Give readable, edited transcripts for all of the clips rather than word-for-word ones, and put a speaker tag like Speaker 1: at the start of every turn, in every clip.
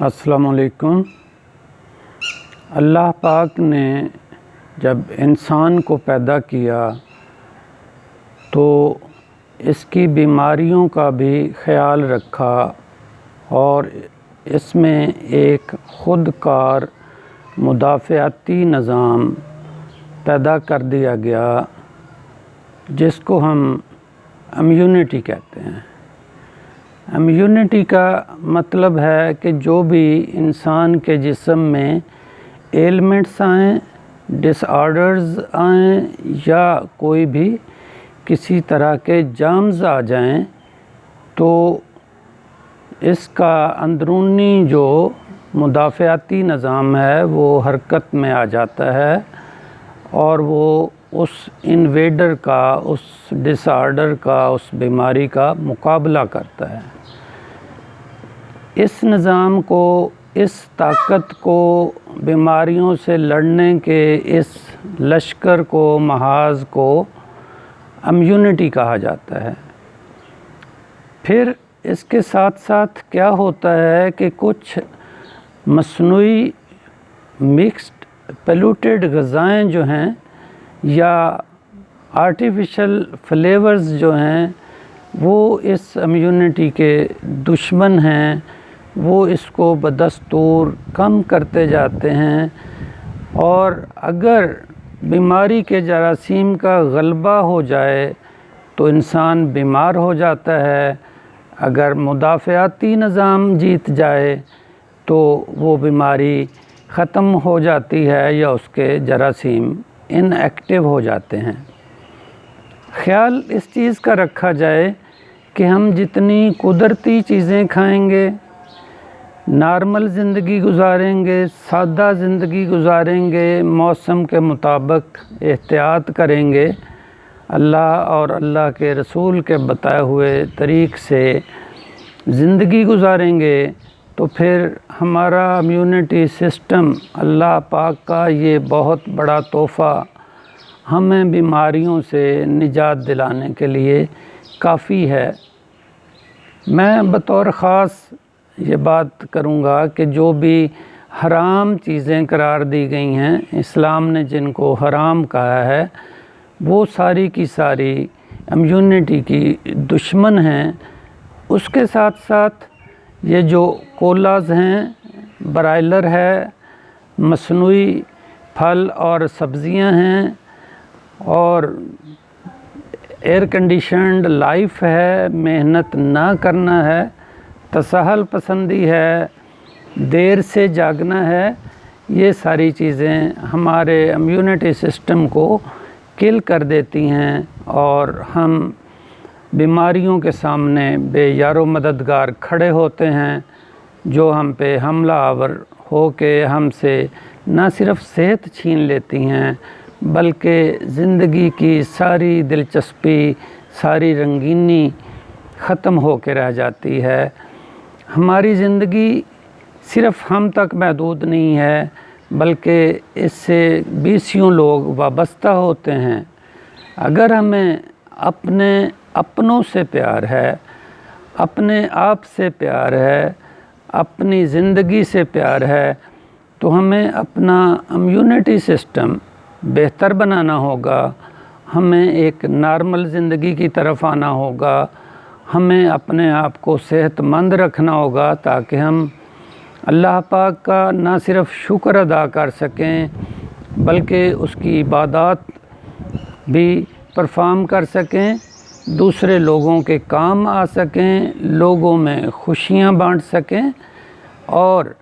Speaker 1: अस्सलाम वालेकुम। अल्लाह पाक ने जब इंसान को पैदा किया तो इसकी बीमारियों का भी ख्याल रखा और इसमें एक ख़ुदकार मुदाफ़ाती निज़ाम पैदा कर दिया गया जिसको हम इम्यूनिटी कहते हैं। इम्यूनिटी का मतलब है कि जो भी इंसान के जिस्म में एलिमेंट्स आएँ, डिसऑर्डर्स आएँ या कोई भी किसी तरह के जर्म्स आ जाएं तो इसका अंदरूनी जो मुदाफ़ाती निज़ाम है वो हरकत में आ जाता है और वो उस इन्वेडर का, उस डिसऑर्डर का, उस बीमारी का मुकाबला करता है। इस निज़ाम को, इस ताकत को, बीमारियों से लड़ने के इस लश्कर को, महाज को इम्यूनिटी कहा जाता है। फिर इसके साथ साथ क्या होता है कि कुछ मसनूई मिक्स्ड पोल्यूटेड ग़िज़ाएँ जो हैं या आर्टिफिशियल फ्लेवर्स जो हैं वो इस इम्यूनिटी के दुश्मन हैं, वो इसको बदस्तूर कम करते जाते हैं और अगर बीमारी के जरासीम का गलबा हो जाए तो इंसान बीमार हो जाता है। अगर मुदाफ़ाती निज़ाम जीत जाए तो वो बीमारी ख़त्म हो जाती है या उसके जरासीम इनएक्टिव हो जाते हैं। ख़्याल इस चीज़ का रखा जाए कि हम जितनी कुदरती चीज़ें खाएंगे, नॉर्मल ज़िंदगी गुजारेंगे, सादा ज़िंदगी गुजारेंगे, मौसम के मुताबिक एहतियात करेंगे, अल्लाह और अल्लाह के रसूल के बताए हुए तरीक़ से ज़िंदगी गुजारेंगे तो फिर हमारा इम्यूनिटी सिस्टम, अल्लाह पाक का ये बहुत बड़ा तोहफ़ा हमें बीमारियों से निजात दिलाने के लिए काफ़ी है। मैं बतौर ख़ास ये बात करूँगा कि जो भी हराम चीज़ें करार दी गई हैं, इस्लाम ने जिनको हराम कहा है, वो सारी की सारी इम्यूनिटी की दुश्मन हैं। उसके साथ साथ ये जो कोलाज़ हैं, ब्रायलर है, मसनूई फल और सब्ज़ियां हैं और एयर कंडीशन्ड लाइफ है, मेहनत ना करना है, तसहल पसंदी है, देर से जागना है, ये सारी चीज़ें हमारे इम्यूनिटी सिस्टम को किल कर देती हैं और हम बीमारियों के सामने बेयारो मददगार खड़े होते हैं जो हम पे हमला आवर हो के हमसे न सिर्फ सेहत छीन लेती हैं बल्कि ज़िंदगी की सारी दिलचस्पी, सारी रंगीनी ख़त्म हो के रह जाती है। हमारी ज़िंदगी सिर्फ़ हम तक महदूद नहीं है बल्कि इससे बीसियों लोग वाबस्ता होते हैं। अगर हमें अपने अपनों से प्यार है, अपने आप से प्यार है, अपनी ज़िंदगी से प्यार है तो हमें अपना इम्यूनिटी सिस्टम बेहतर बनाना होगा, हमें एक नॉर्मल ज़िंदगी की तरफ आना होगा, हमें अपने आप को सेहतमंद रखना होगा ताकि हम अल्लाह पाक का ना सिर्फ शुक्र अदा कर सकें बल्कि उसकी इबादत भी परफॉर्म कर सकें, दूसरे लोगों के काम आ सकें, लोगों में खुशियाँ बांट सकें और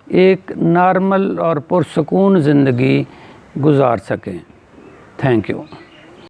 Speaker 1: एक नॉर्मल और पुरसकून ज़िंदगी गुजार सकें। Thank you.